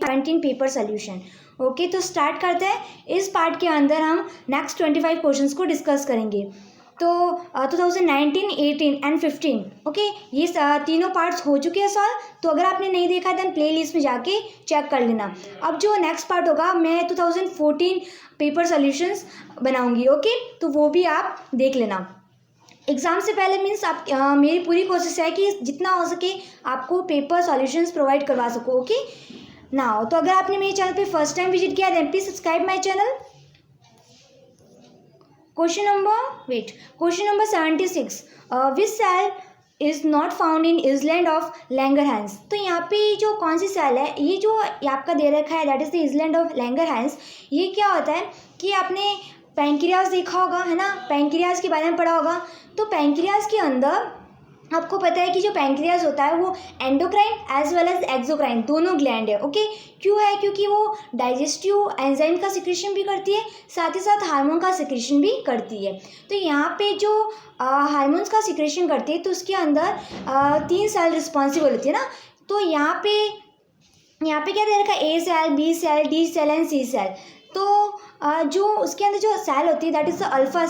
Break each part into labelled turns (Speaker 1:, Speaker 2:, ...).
Speaker 1: 17 paper solution. Okay, तो start करते हैं। इस पार्ट के अंदर हम नेक्स्ट 25 क्वेश्चंस को डिस्कस करेंगे। तो 2019, 18 एंड 15, ओके, ये तीनों पार्ट्स हो चुके हैं सॉल्व। तो अगर आपने नहीं देखा देन प्ले लिस्ट में जाके चेक कर लेना। अब जो नेक्स्ट पार्ट होगा मैं 2014 पेपर सोल्यूशंस बनाऊंगी। ओके, तो वो भी आप देख लेना। एग्ज़ाम से पहले मीन्स आप मेरी पूरी कोशिश है कि जितना हो सके आपको पेपर सॉल्यूशंस प्रोवाइड करवा सको। ओके नाउ, तो अगर आपने मेरे चैनल पे फर्स्ट टाइम विजिट किया then please subscribe my channel. Question number 76, which cell is not found in island of Langerhans. तो यहाँ पे जो कौन सी सेल है, ये जो आपका दे रखा है that is the island of Langerhans. ये क्या होता है कि आपने पैंक्रियाज देखा होगा, है ना, पैंक्रियाज के बारे में पढ़ा होगा। तो पैंक्रियाज के अंदर आपको पता है कि जो पैंक्रियाज होता है वो endocrine as well as exocrine दोनों ग्लैंड है। ओके, क्यों है? क्योंकि वो डाइजेस्टिव एंजाइम का सिक्रेशन भी करती है, साथ ही साथ हार्मोन का सिक्रेशन भी करती है। तो यहाँ पे जो हार्मोन्स का सिक्रेशन करती है तो उसके अंदर 3 सेल रिस्पॉन्सिबल होती है ना। तो यहाँ पे क्या दे रखा है? A cell, B cell, D cell and C cell. तो जो उसके अंदर जो सेल होती है that is the alpha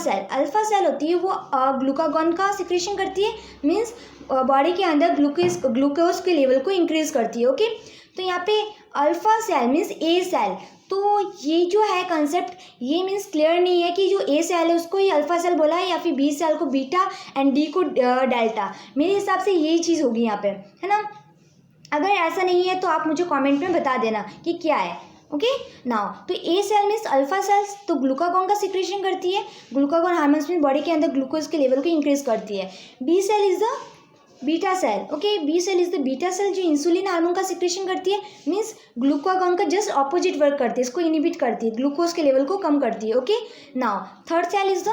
Speaker 1: cell होती है, वो ग्लूकागॉन का सिक्रेशन करती है, मीन्स बॉडी के अंदर ग्लूकोज के लेवल को इंक्रीज करती है। ओके, तो यहाँ पे अल्फा सेल मीन्स ए सेल। तो ये जो है कंसेप्ट, ये मीन्स क्लियर नहीं है कि जो ए सेल है उसको ही अल्फा सेल बोला है या फिर बी सेल को बीटा एंड डी को डेल्टा। मेरे हिसाब से यही चीज़ होगी यहाँ पे, है ना। अगर ऐसा नहीं है तो आप मुझे कमेंट में बता देना कि क्या है। ओके नाउ, तो ए सेल मीन्स अल्फा सेल्स तो ग्लूकागॉन का सिक्रेशन करती है, ग्लूकागॉन हार्मोन्स में बॉडी के अंदर ग्लूकोज के लेवल को इंक्रीज करती है। B cell is the beta cell. Okay, B cell is the beta cell जो इंसुलिन हार्मोन का सिक्रेशन करती है, मीन्स ग्लूकागॉन का जस्ट ऑपोजिट वर्क करती है, इसको इनिबिट करती है, ग्लूकोज के लेवल को कम करती है। Okay now, third cell is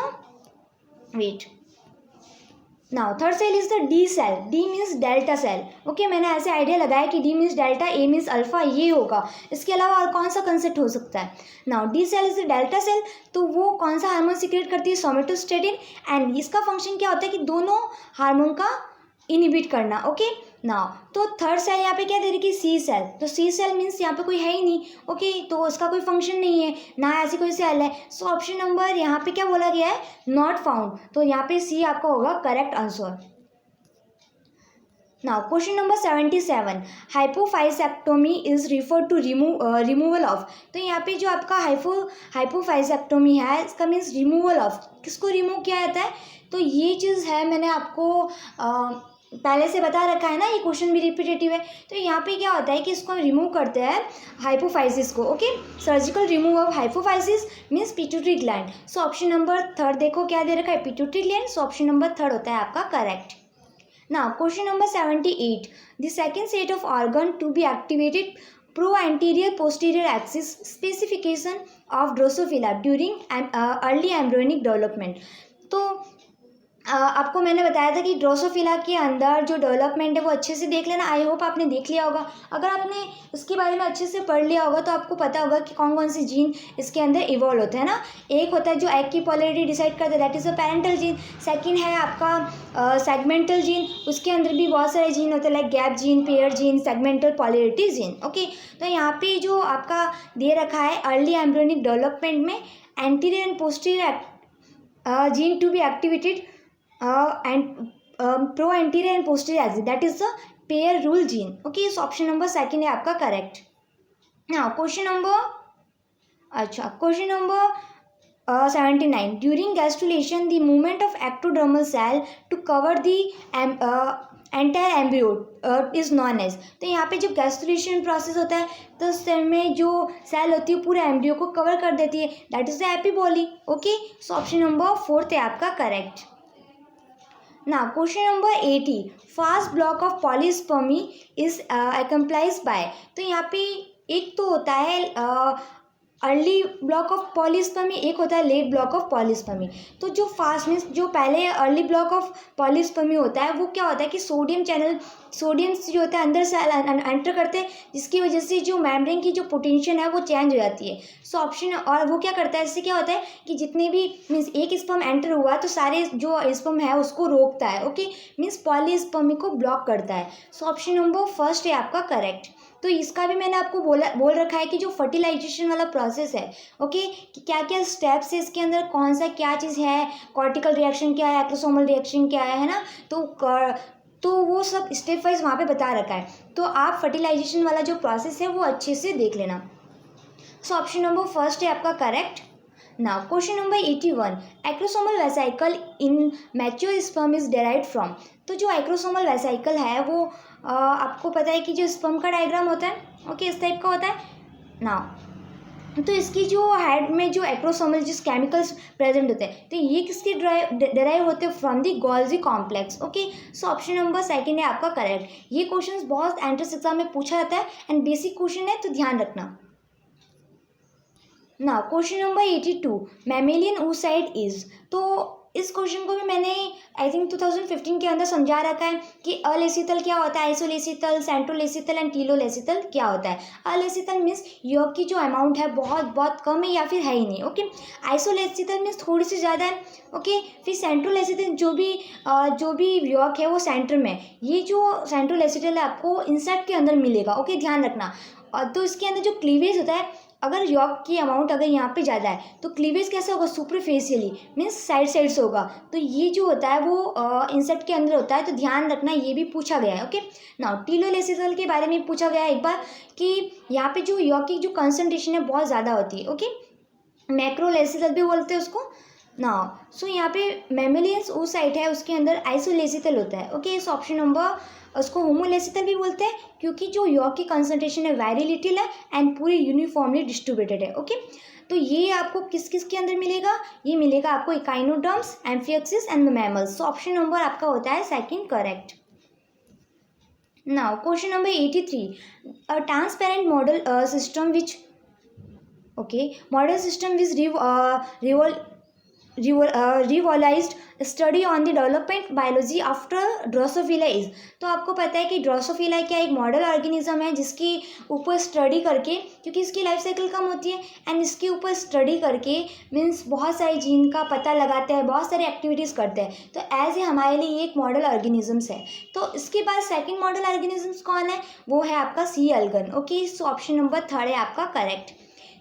Speaker 1: the D cell. D means delta cell. Okay, मैंने ऐसे आइडिया लगाया कि D means delta, A means alpha, ये होगा। इसके अलावा और कौन सा कंसेप्ट हो सकता है? Now, D cell is the delta cell. तो वो कौन सा हार्मोन सिक्रेट करती है? सोमेटोस्टेटिन। एंड इसका फंक्शन क्या होता है कि दोनों हार्मोन का इनिबिट करना। ओके नाउ, तो थर्ड सेल यहाँ पे क्या दे रही है? सी सेल। तो सी सेल मीन्स यहाँ पे कोई है ही नहीं। ओके, तो उसका कोई फंक्शन नहीं है, ना ऐसी कोई सेल है। सो ऑप्शन नंबर यहाँ पे क्या बोला गया है? Not found. तो यहाँ पे सी आपका होगा correct answer. Now question number 77, hypophysectomy is refer to removal of. तो यहाँ पे जो आपका हाइपोफाइसेक्टोमी है इसका मीन्स रिमूवल ऑफ, किसको रिमूव किया जाता है? तो ये चीज़ है, मैंने आपको पहले से बता रखा है ना, ये क्वेश्चन भी रिपीटेटिव है। तो यहाँ पे क्या होता है कि इसको रिमूव करते हैं हाइपोफाइसिस को। Okay, surgical remove of hypophysis means pituitary gland. So option number third देखो क्या दे रखा है? Pituitary gland. सो ऑप्शन नंबर थर्ड होता है आपका correct. Now, question number 78. The second set of organ to be activated pro-anterior posterior axis specification of Drosophila during early embryonic development. तो आपको मैंने बताया था कि ड्रोसोफिला के अंदर जो डेवलपमेंट है वो अच्छे से देख लेना। आई होप आपने देख लिया होगा। अगर आपने इसके बारे में अच्छे से पढ़ लिया होगा तो आपको पता होगा कि कौन कौन से जीन इसके अंदर इवॉल्व होते हैं ना। एक होता है जो एग की पोलैरिटी डिसाइड करता है, that is a parental gene. Second है आपका सेगमेंटल जीन, उसके अंदर भी बहुत सारे जीन होते हैं like gap gene, pair gene, segmental polarity gene. Okay, तो यहाँ पे जो आपका दे रखा है अर्ली एम्ब्रियोनिक डेवलपमेंट में anterior and posterior gene to be activated and pro-anterior and posterior axis, that is the pair rule gene. Okay, so option number second है आपका correct. Now question number 79. During gastrulation, the movement of ectodermal cell to cover the entire embryo is known as. तो यहाँ पे जब gastrulation process होता है तो उस टाइम में जो सेल होती है पूरे एम्ब्रियो को कवर कर देती है, that is the epiboly. Okay, so option number fourth है आपका correct. Now, question number 80. Fast block of polyspermy is accompanied by. तो यहाँ पे एक तो होता है अर्ली ब्लॉक ऑफ पॉलीस्पर्मी, एक होता है लेट ब्लॉक ऑफ पॉलीस्पर्मी। तो जो फास्ट मीन्स जो पहले अर्ली ब्लॉक ऑफ पॉलीस्पर्मी होता है वो क्या होता है कि सोडियम जो होता है अंदर से एंटर करते हैं, जिसकी वजह से जो मेम्ब्रेन की जो पोटेंशियल है वो चेंज हो जाती है। सो ऑप्शन, और वो क्या करता है, इससे क्या होता है कि जितने भी मीन्स एक स्पर्म एंटर हुआ तो सारे जो स्पर्म है उसको रोकता है। ओके, मीन्स पॉलीस्पर्मी को ब्लॉक करता है। सो ऑप्शन नंबर फर्स्ट है आपका करेक्ट। तो इसका भी मैंने आपको बोल रखा है कि जो फर्टिलाइजेशन वाला प्रोसेस है, ओके, कि क्या क्या स्टेप्स है इसके अंदर, कौन सा क्या चीज़ है, कॉर्टिकल रिएक्शन क्या है, एक्रोसोमल रिएक्शन क्या है ना, तो वो सब स्टेप वाइज वहाँ पे बता रखा है। तो आप फर्टिलाइजेशन वाला जो प्रोसेस है वो अच्छे से देख लेना। सो ऑप्शन नंबर फर्स्ट है आपका correct. Now question number 81, acrosomal vesicle in mature sperm is derived from. तो जो एक्रोसोमल वेसाइकल है वो आपको पता है कि जो स्पर्म का डायग्राम होता है, ओके, इस टाइप का होता है। नाउ तो इसकी जो हेड में जो एक्रोसोमल जिस केमिकल्स प्रेजेंट होते हैं, तो ये किसके डेराइव होते हैं, from the Golgi complex, okay. So option number second है आपका करेक्ट। ये क्वेश्चन बहुत एंट्रेंस एग्जाम में पूछा जाता है एंड बेसिक क्वेश्चन है, तो ध्यान रखना। ना question number 82, mammalian oocyte is. तो इस क्वेश्चन को भी मैंने आई थिंक 2015 के अंदर समझा रखा है कि अलेसितल क्या होता है, आइसोलेसितल, सेंट्रोलेसितल एंड टीलोलेसितल क्या होता है। अलेसितल मीन्स यॉक की जो अमाउंट है बहुत बहुत कम है या फिर है ही नहीं, ओके। आइसोलेसितल मीन्स थोड़ी सी ज़्यादा है, ओके। फिर सेंट्रोलेसितल जो भी यॉक है वो सेंटर में है। ये जो सेंट्रोलेसितल है आपको इंसेक्ट के अंदर मिलेगा, ओके, ध्यान रखना। तो इसके अंदर जो क्लीवेज होता है, अगर यॉक की अमाउंट अगर यहाँ पे ज़्यादा है तो क्लीवेज कैसे होगा, सुपरफेशियली मीन्स साइड से होगा। तो ये जो होता है वो इंसेक्ट के अंदर होता है, तो ध्यान रखना, ये भी पूछा गया है, ओके। नाउ टीलोलेसितल के बारे में पूछा गया है एक बार कि यहाँ पे जो यॉक की जो कंसनट्रेशन है बहुत ज़्यादा होती है, ओके। मैक्रोलेसितल भी बोलते हैं उसको। नाउ सो यहाँ पे मैमेलियंस oocyte है उसके अंदर आइसोलेसितल होता है, ओके। इस ऑप्शन नंबर उसको होमोलेसितल भी बोलते हैं क्योंकि जो यॉक की कंसंट्रेशन है वेरी लिटिल है एंड पूरी यूनिफॉर्मली डिस्ट्रीब्यूटेड है, ओके। तो ये आपको किस किस के अंदर मिलेगा, ये मिलेगा आपको echinoderms, amphioxus and mammals. So option number आपका होता है second correct. Now question number 83, a transparent model system which, okay, model system which revolutionized study on the development biology after Drosophila is. तो आपको पता है कि ड्रोसोफिला क्या एक मॉडल ऑर्गेनिज्म है जिसके ऊपर स्टडी करके, क्योंकि इसकी लाइफ साइकिल कम होती है एंड इसके ऊपर स्टडी करके मीन्स बहुत सारे जीन का पता लगाते हैं, बहुत सारी एक्टिविटीज़ करते हैं। तो एज ए हमारे लिए ये एक मॉडल ऑर्गेनिजम्स है। तो इसके बाद सेकेंड मॉडल ऑर्गेनिजम्स कौन है, वो है आपका C elegans, okay. So option number third है आपका करेक्ट।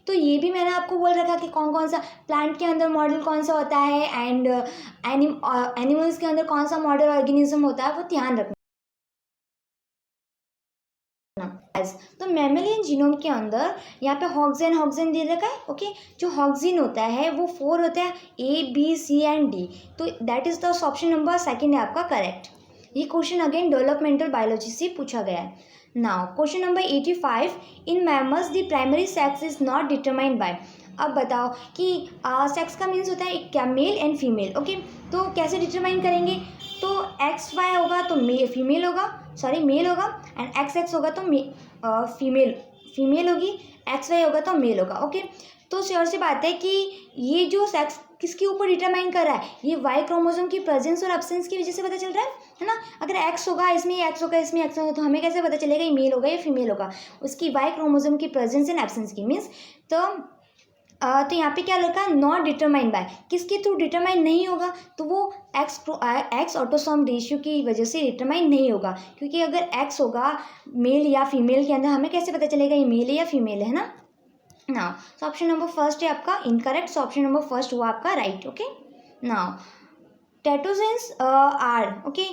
Speaker 1: तो ये भी मैंने आपको बोल रखा कि कौन कौन सा प्लांट के अंदर मॉडल कौन सा होता है एंड एनिमल्स के अंदर कौन सा मॉडल ऑर्गेनिज्म होता है, वो ध्यान रखना। तो मैमेलियन जीनोम के अंदर यहाँ पे हॉक्सिन दे रखा है, ओके। जो हॉक्सिन होता है वो 4 होता है, A B C and D। तो that is the option number second है आपका करेक्ट। ये क्वेश्चन अगेन डेवलपमेंटल बायोलॉजी से पूछा गया है। Now question number 85, in mammals the primary sex is not determined by. अब बताओ कि सेक्स का मीन्स होता है क्या, मेल एंड फीमेल, ओके। तो कैसे डिटरमाइन करेंगे, तो XY होगा तो फीमेल होगा, सॉरी मेल होगा, एंड XX होगा तो फीमेल होगी, XY होगा तो मेल होगा, ओके। तो श्योर सी बात है कि ये जो सेक्स किसके ऊपर डिटरमाइन कर रहा है, ये वाई क्रोमोसोम की प्रेजेंस और एब्सेंस की वजह से पता चल रहा है ना। अगर X होगा इसमें X होगा इसमें X होगा तो हमें कैसे पता चलेगा ये मेल होगा या फीमेल होगा, उसकी वाई क्रोमोसोम की प्रेजेंस एंड एब्सेंस की मीन्स। तो यहाँ पे क्या लिखा है, नॉट डिटरमाइन बाय, किसके थ्रू डिटरमाइन नहीं होगा, तो वो एक्स ऑटोसोम रेशियो की वजह से डिटरमाइन नहीं होगा, क्योंकि अगर एक्स होगा मेल या फीमेल के अंदर हमें कैसे पता चलेगा ये मेल है या फीमेल है ना। Now so option number first है आपका incorrect, so option number first हुआ आपका right, okay. Now teratogens are, okay,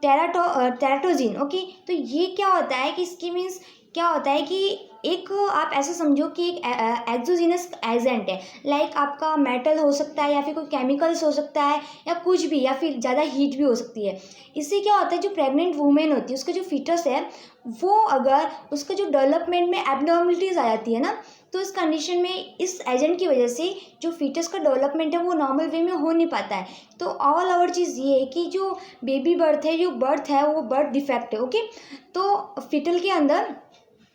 Speaker 1: teratogen, okay. तो ये क्या होता है कि इसकी मीन्स क्या होता है कि एक आप ऐसा समझो कि एक एक्सोजीनस एजेंट है, लाइक आपका मेटल हो सकता है या फिर कोई केमिकल्स हो सकता है या कुछ भी, या फिर ज़्यादा हीट भी हो सकती है। इससे क्या होता है, जो प्रेग्नेंट वुमेन होती है उसका जो फीटस है वो अगर उसका जो डेवलपमेंट में एबनॉर्मलिटीज़ आ जाती है ना, तो इस कंडीशन में इस एजेंट की वजह से जो फीटस का डेवलपमेंट है वो नॉर्मल वे में हो नहीं पाता है। तो ऑल ओवर चीज़ ये है कि जो बेबी बर्थ है, जो बर्थ है वो बर्थ डिफेक्ट है, ओके। तो फीटल के अंदर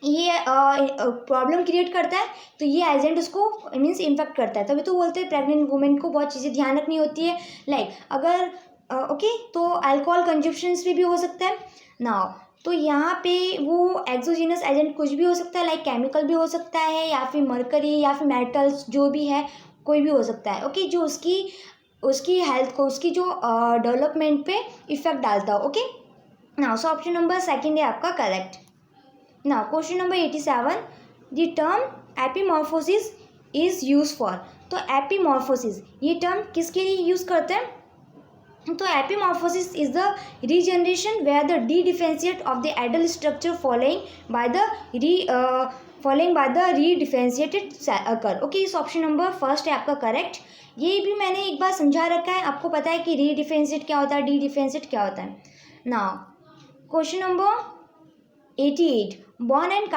Speaker 1: ये प्रॉब्लम क्रिएट करता है, तो ये एजेंट उसको मीन्स इन्फेक्ट करता है। तभी तो बोलते हैं प्रेग्नेंट वुमेन को बहुत चीज़ें ध्यान रखनी होती है, लाइक अगर ओके तो अल्कोहल कंजप्शंस भी हो सकता है ना। तो यहाँ पे वो एक्सोजीनस एजेंट कुछ भी हो सकता है, लाइक केमिकल भी हो सकता है या फिर मरकरी या फिर मेटल्स, जो भी है कोई भी हो सकता है, ओके, जो उसकी हेल्थ को, उसकी जो डेवलपमेंट पे इफेक्ट डालता हो, okay. Now so option number second है आपका correct. Now question number 87, the term एपीमॉर्फोसिस is use for. तो एपीमॉर्फोसिस ये टर्म किसके लिए यूज करते हैं? तो epimorphosis is the regeneration where the dedifferentiate of the adult structure following by the redifferentiated occur. Okay, इस ऑप्शन नंबर फर्स्ट है आपका करेक्ट। ये भी मैंने एक बार समझा रखा है, आपको पता है कि रीडिफरेंशिएट क्या होता है, डी डिफरेंशिएट क्या होता है। Now question number 88, bone and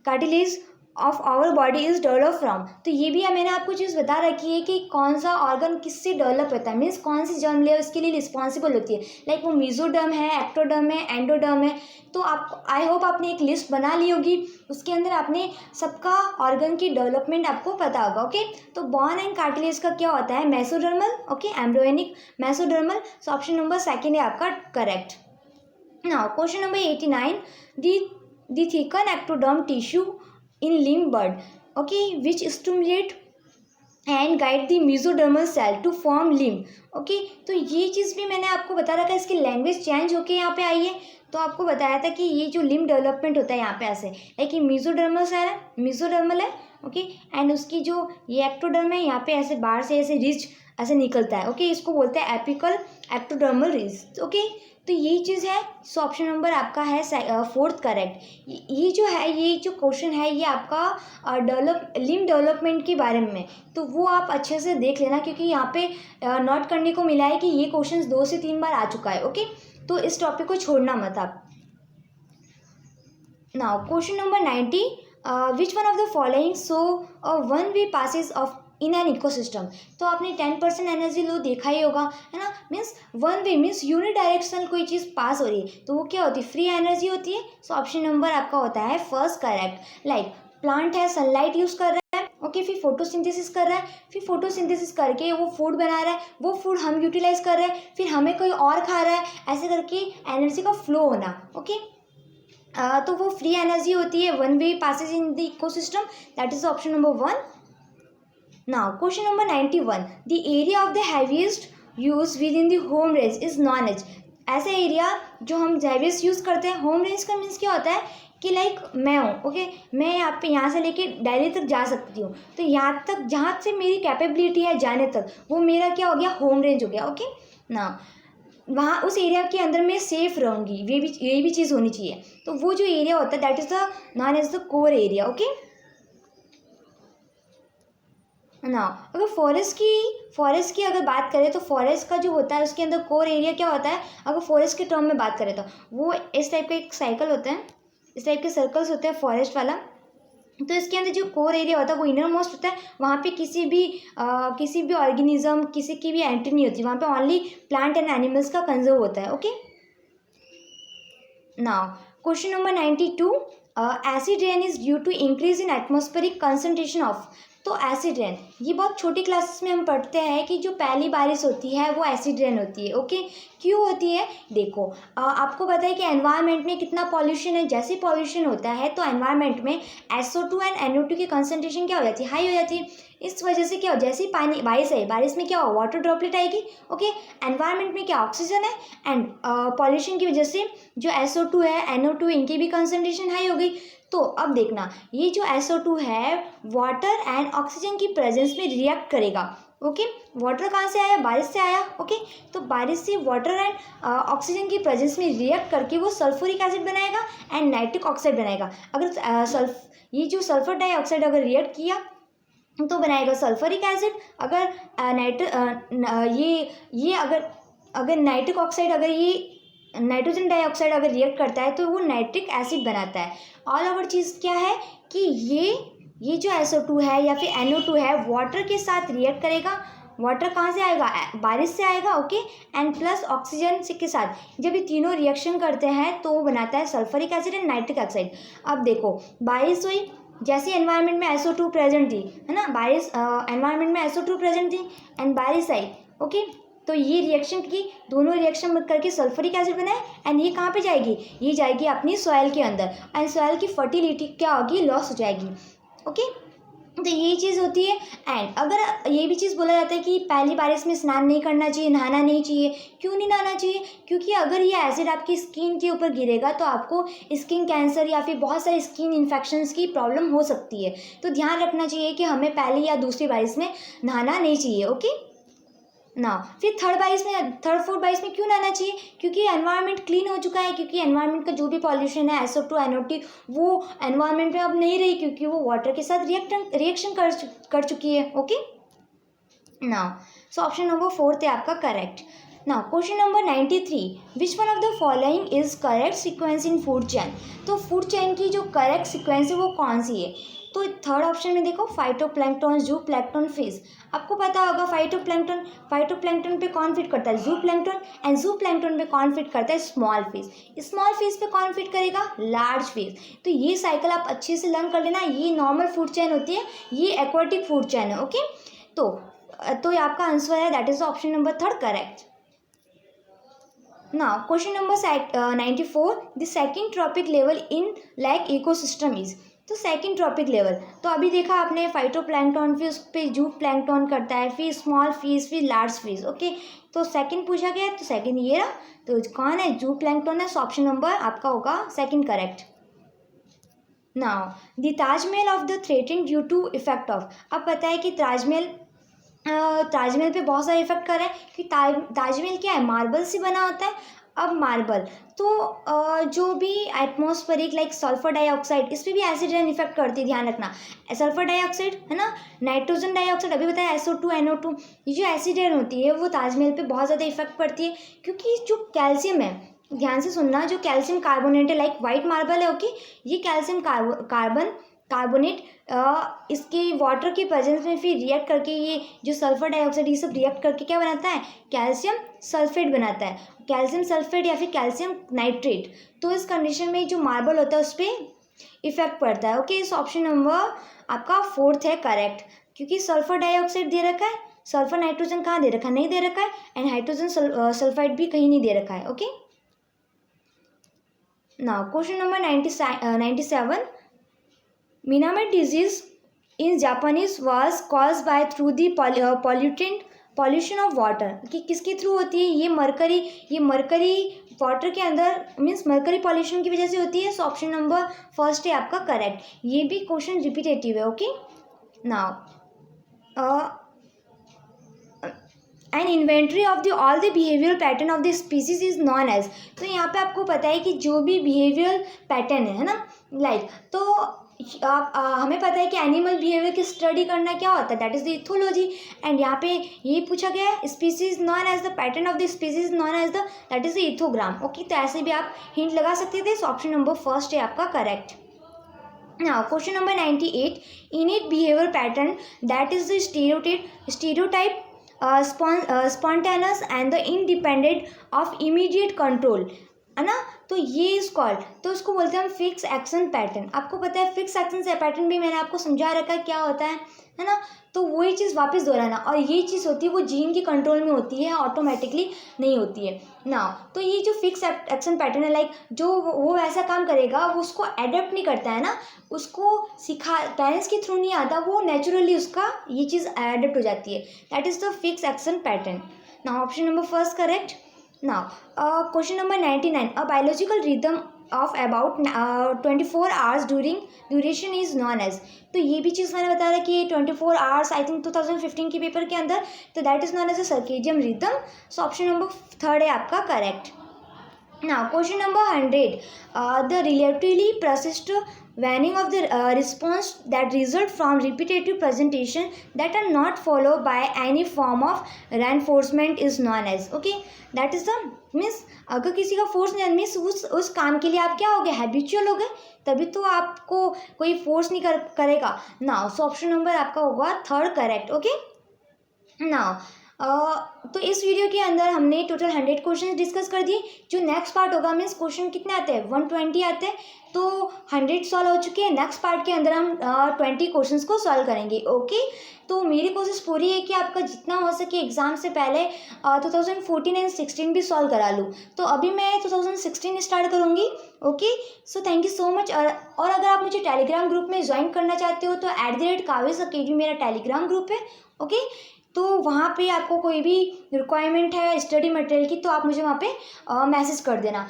Speaker 1: cartilage of our body is develop from. तो ये भी मैंने आपको चीज़ बता रखी है कि कौन सा ऑर्गन किससे डेवलप होता है, मीन्स कौन सी जर्म लेयर उसके लिए रिस्पॉन्सिबल होती है। लाइक वो मीजोडर्म है, एक्टोडर्म है, एंडोडर्म है। तो आप आई होप आपने एक लिस्ट बना ली होगी, उसके अंदर आपने सबका ऑर्गन की डेवलपमेंट आपको पता होगा। ओके, तो बोन एंड कार्टिलेज का क्या होता है? मेसोडर्मल। Okay, embryonic mesodermal. सो ऑप्शन नंबर सेकेंड है आपका correct. Now question number 89, the thickened ectoderm tissue in limb bud, okay, which stimulate and guide the mesodermal cell to form limb। Okay, तो ये चीज़ भी मैंने आपको बता रखा है, इसकी लैंग्वेज चेंज होके यहाँ पे आई है। तो आपको बताया था कि ये जो लिम्ब डेवलपमेंट होता है यहाँ पे ऐसे, लाइक ये मेसोडर्मल सेल है, मेसोडर्मल है। ओके, एंड उसकी जो ये एक्टोडर्म है यहाँ पे ऐसे बाहर से ऐसे रिज ऐसे निकलता है। ओके, इसको बोलते हैं एपिकल एक्टोडर्मल रिज। ओके, तो यही चीज़ है। सो ऑप्शन नंबर आपका है फोर्थ करेक्ट। ये जो है, ये जो क्वेश्चन है ये आपका लिम्ब डेवलपमेंट के बारे में, तो वो आप अच्छे से देख लेना, क्योंकि यहाँ पे नोट करने को मिला है कि ये क्वेश्चन 2 से 3 बार आ चुका है। ओके, तो इस टॉपिक को छोड़ना मत आप। Now question number 90, which one of the following so one way passes of in an ecosystem. तो आपने 10% एनर्जी लो देखा ही होगा, है ना। Means one way means unidirectional कोई चीज़ पास हो रही है, तो वो क्या होती है? फ्री एनर्जी होती है। सो ऑप्शन नंबर आपका होता है फर्स्ट करेक्ट। लाइक प्लांट है, सनलाइट यूज़ कर रहा है, ओके, फिर फोटोसिंथेसिस कर रहा है, फिर फोटोसिंथेसिस करके वो फूड बना रहा है, वो फूड हम यूटिलाइज कर रहे हैं, फिर हमें कोई और खा रहा है, ऐसे करके एनर्जी का फ्लो होना। ओके, तो वो फ्री एनर्जी होती है, one way passes in the ecosystem, that is option number 1। Now question number 91, the area of the heaviest use within the home range is known as। ऐसा area जो हम heaviest use करते हैं, home range का means क्या होता है कि लाइक मैं हूँ, ओके, मैं यहाँ से लेके दिल्ली तक जा सकती हूँ, तो यहाँ तक जहाँ से मेरी कैपेबिलिटी है जाने तक, वो मेरा क्या हो गया? होम रेंज हो गया। ओके ना, वहाँ उस एरिया के अंदर मैं सेफ रहूँगी, ये भी चीज़ होनी चाहिए। तो वो जो एरिया होता है that is the known as the core area. Okay ना, अगर फॉरेस्ट की अगर बात करें तो फॉरेस्ट का जो होता है उसके अंदर कोर एरिया क्या होता है? अगर फॉरेस्ट के टर्म में बात करें तो वो इस टाइप का एक साइकिल होता है, इस टाइप के सर्कल्स होते हैं फॉरेस्ट वाला। तो इसके अंदर जो कोर एरिया होता है वो इनर मोस्ट होता है, वहाँ पे किसी भी ऑर्गेनिज्म, किसी की भी एंट्री नहीं होती, वहाँ पे ओनली प्लांट एंड एनिमल्स का कंजर्व होता है। Okay, now question number 92, acid rain is due to increase in atmospheric concentration of. तो एसिड रेन ये बहुत छोटी क्लासेस में हम पढ़ते हैं कि जो पहली बारिश होती है वो एसिड रेन होती है। ओके, क्यों होती है? देखो, आपको पता है कि एनवायरनमेंट में कितना पॉल्यूशन है। जैसे पॉल्यूशन होता है तो एनवायरनमेंट में SO2 एंड NO2 की कंसंट्रेशन क्या हो जाती है? हाई हो जाती है। इस वजह से क्या हो, जैसे पानी बारिश है, बारिश में क्या हो? वाटर ड्रॉपलेट आएगी। ओके, एनवायरनमेंट में क्या? ऑक्सीजन है, एंड पॉल्यूशन की वजह से जो SO2 है, NO2, इनकी भी कंसंट्रेशन हाई हो गई। तो अब देखना, ये जो SO2 है वाटर एंड ऑक्सीजन की प्रेजेंस में रिएक्ट करेगा। ओके, वाटर कहाँ से आया? बारिश से आया। ओके, तो बारिश से वाटर एंड ऑक्सीजन की प्रेजेंस में रिएक्ट करके वो सल्फ्यूरिक एसिड बनाएगा एंड नाइट्रिक ऑक्साइड बनाएगा। अगर ये जो सल्फर डाइऑक्साइड अगर रिएक्ट किया तो बनाएगा सल्फ्यूरिक एसिड। अगर अगर नाइट्रिक ऑक्साइड, अगर ये नाइट्रोजन डाइऑक्साइड अगर रिएक्ट करता है तो वो नाइट्रिक एसिड बनाता है। ऑल ओवर चीज़ क्या है कि ये जो SO2 है या फिर NO2 है वाटर के साथ रिएक्ट करेगा। वाटर कहाँ से आएगा? बारिश से आएगा। ओके, एंड प्लस ऑक्सीजन के साथ जब ये तीनों रिएक्शन करते हैं तो वो बनाता है sulphuric acid and nitric oxide. अब देखो, बारिश हुई, जैसे एनवायरनमेंट में SO2 प्रेजेंट थी, है ना, बारिश एनवायरनमेंट में SO2 प्रेजेंट थी एंड बारिश आई। ओके, तो ये रिएक्शन की, दोनों रिएक्शन करके सल्फ्यूरिक एसिड बनाए एंड ये कहाँ पे जाएगी? ये जाएगी अपनी सॉइल के अंदर एंड सॉइल की फर्टिलिटी क्या होगी? लॉस हो जाएगी। ओके, तो ये चीज़ होती है। एंड अगर ये भी चीज़ बोला जाता है कि पहली बारिश में स्नान नहीं करना चाहिए, नहाना नहीं चाहिए। क्यों नहीं नहाना चाहिए? क्योंकि अगर ये एसिड आपकी स्किन के ऊपर गिरेगा तो आपको स्किन कैंसर या फिर बहुत सारे स्किन इन्फेक्शंस की प्रॉब्लम हो सकती है। तो ध्यान रखना चाहिए कि हमें पहली या दूसरी बारिश में नहाना नहीं चाहिए। ओके ना, फिर थर्ड फोर्थ बारिश में क्यों नहाना चाहिए? क्योंकि एनवायरनमेंट क्लीन हो चुका है, क्योंकि एनवायरनमेंट का जो भी पॉल्यूशन है SO2 NO2 वो एनवायरनमेंट में अब नहीं रही, क्योंकि वो वाटर के साथ रिएक्शन कर चुकी है। Okay now, so option number 4 है आपका correct. Now question number 93, which one of the following is correct sequence in food chain? तो फूड चेन की जो करेक्ट सीक्वेंस है वो कौन सी है? तो थर्ड ऑप्शन में देखो, फाइटोप्लैंक्टन, जूप्लैंक्टन, फिश। आपको पता होगा फाइटोप्लैंक्टन पे कौन फिट करता है? जूप्लैंक्टन। एंड जूप्लैंक्टन पे कौन फिट करता है? स्मॉल फिश पे कौन फिट करेगा? Large fish. तो ये साइकिल आप अच्छे से लर्न कर लेना। ये नॉर्मल फूड चेन होती है, ये एक्वाटिक फूड चेन है। ओके तो ये आपका आंसर है, that is option number 3 correct. Now question number 94, the second trophic level in lake ecosystem is? तो सेकंड ट्रॉपिक लेवल, तो अभी देखा आपने फाइटोप्लैंक्टन, फिर उस पर जूप्लैंक्टन करता है, फिर स्मॉल फिश, फिर लार्ज फिश। ओके तो सेकंड पूछा गया है, तो सेकंड ये रहा। तो कौन है? जूप्लैंक्टन है। सो ऑप्शन नंबर आपका होगा second correct. Now the Tajmahal of the threaten due to effect of? अब पता है कि ताजमहल पे बहुत सारे इफेक्ट कर रहे हैं कि ताजमहल क्या है? मार्बल से बना होता है। अब मार्बल तो जो भी एटमॉस्फेरिक लाइक सल्फर डाइऑक्साइड, इस पर भी एसिड रेन इफेक्ट करती है, ध्यान रखना। सल्फर डाइऑक्साइड है ना, नाइट्रोजन डाइऑक्साइड अभी बताया, SO2 NO2, ये जो एसिड रेन होती है वो ताजमहल पे बहुत ज़्यादा इफेक्ट पड़ती है। क्योंकि जो कैल्शियम है, ध्यान से सुनना, जो कैल्शियम कार्बोनेट है लाइक वाइट मार्बल है। ओके ये कैल्शियम कार्बोनेट इसके वाटर के प्रेजेंस में फिर रिएक्ट करके ये जो सल्फर डाइऑक्साइड ये सब रिएक्ट करके क्या बनाता है? कैल्शियम सल्फेट बनाता है, कैल्शियम सल्फेट या फिर कैल्शियम नाइट्रेट। तो इस कंडीशन में जो मार्बल होता है उस पर इफेक्ट पड़ता है। ओके इस ऑप्शन नंबर आपका 4 है करेक्ट, क्योंकि सल्फर डाइऑक्साइड दे रखा है, सल्फर नाइट्रोजन कहाँ दे रखा है? नहीं दे रखा है। एंड हाइड्रोजन सल्फाइड भी कहीं नहीं दे रखा है। Okay now question number 97, Miname disease in Japanese was caused by through the pollution of water। कि किसके थ्रू होती है? ये मरकरी वाटर के अंदर मीन्स मरकरी पॉल्यूशन की वजह से होती है। सो ऑप्शन नंबर 1 है आपका करेक्ट। ये भी क्वेश्चन रिपीटेटिव है। Okay now an inventory of the all the behavioural pattern of the species is known as. तो यहाँ पे आपको पता है कि जो भी बिहेवियल पैटर्न है ना, लाइक तो हमें पता है कि एनिमल बिहेवियर की स्टडी करना क्या होता है? That is the ethology. And यहाँ पे ये पूछा गया है, species known as the pattern of the species known as the, that is the ethogram. Okay तो ऐसे भी आप हिंट लगा सकते थे। सो ऑप्शन नंबर 1 है आपका correct. Now question number 98, innate behavior pattern that is the stereotype spontaneous and the independent of immediate control है ना। तो ये इज कॉल्ड, तो उसको बोलते हैं हम फिक्स एक्शन पैटर्न। आपको पता है फिक्स एक्शन से पैटर्न भी मैंने आपको समझा रखा है क्या होता है ना। तो वही चीज़ वापस दोहराना, और ये चीज़ होती है वो जीन के कंट्रोल में होती है, ऑटोमेटिकली नहीं होती है ना। तो ये जो फिक्स एक्शन पैटर्न है लाइक जो वो वैसा काम करेगा वो उसको एडेप्ट नहीं करता है ना, उसको पेरेंट्स के थ्रू नहीं आता, वो नेचुरली उसका ये चीज़ एडेप्ट हो जाती है। That is the fix action pattern. ना option number 1 correct. Now, question number 99, a biological rhythm of about 24 hours duration is known as। तो ये भी चीज़ मैंने बताया था कि 24 आवर्स आई थिंक 2015 के पेपर के अंदर, तो that is known as a circadian rhythm. So option number 3 है आपका correct. Now question number 100, the relatively persist waning of the response that result from repetitive presentation that are not followed by any form of reinforcement is known as। okay that is the means अगर किसी का force नहीं means उस काम के लिए आप क्या हो गए? हैबिचुअल हो गए, तभी तो आपको कोई फोर्स नहीं करेगा ना। सो ऑप्शन नंबर आपका होगा 3 करेक्ट। ओके नाउ तो इस वीडियो के अंदर हमने टोटल 100 क्वेश्चन डिस्कस कर दिए। जो नेक्स्ट पार्ट होगा मीन्स क्वेश्चन कितने आते हैं 120 आते हैं, तो 100 सॉल्व हो चुके हैं। नेक्स्ट पार्ट के अंदर हम 20 क्वेश्चंस को सॉल्व करेंगे। ओके, तो मेरी कोशिश पूरी है कि आपका जितना हो सके एग्ज़ाम से पहले 2014 एंड 16 भी सॉल्व करा लूँ। तो अभी मैं 2016 स्टार्ट करूँगी। Okay, so thank you so much. और अगर आप मुझे टेलीग्राम ग्रुप में ज्वाइन करना चाहते हो तो @कावेज अकेडमी मेरा टेलीग्राम ग्रुप है। ओके, तो वहाँ पे आपको कोई भी रिक्वायरमेंट है स्टडी मटेरियल की तो आप मुझे वहाँ पे मैसेज कर देना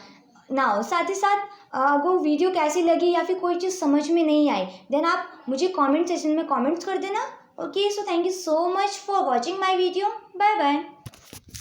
Speaker 1: ना। साथ ही साथ अगर वीडियो कैसी लगी या फिर कोई चीज़ समझ में नहीं आई देन आप मुझे कमेंट सेक्शन में कमेंट्स कर देना। Okay, so thank you so much for watching my video. Bye bye.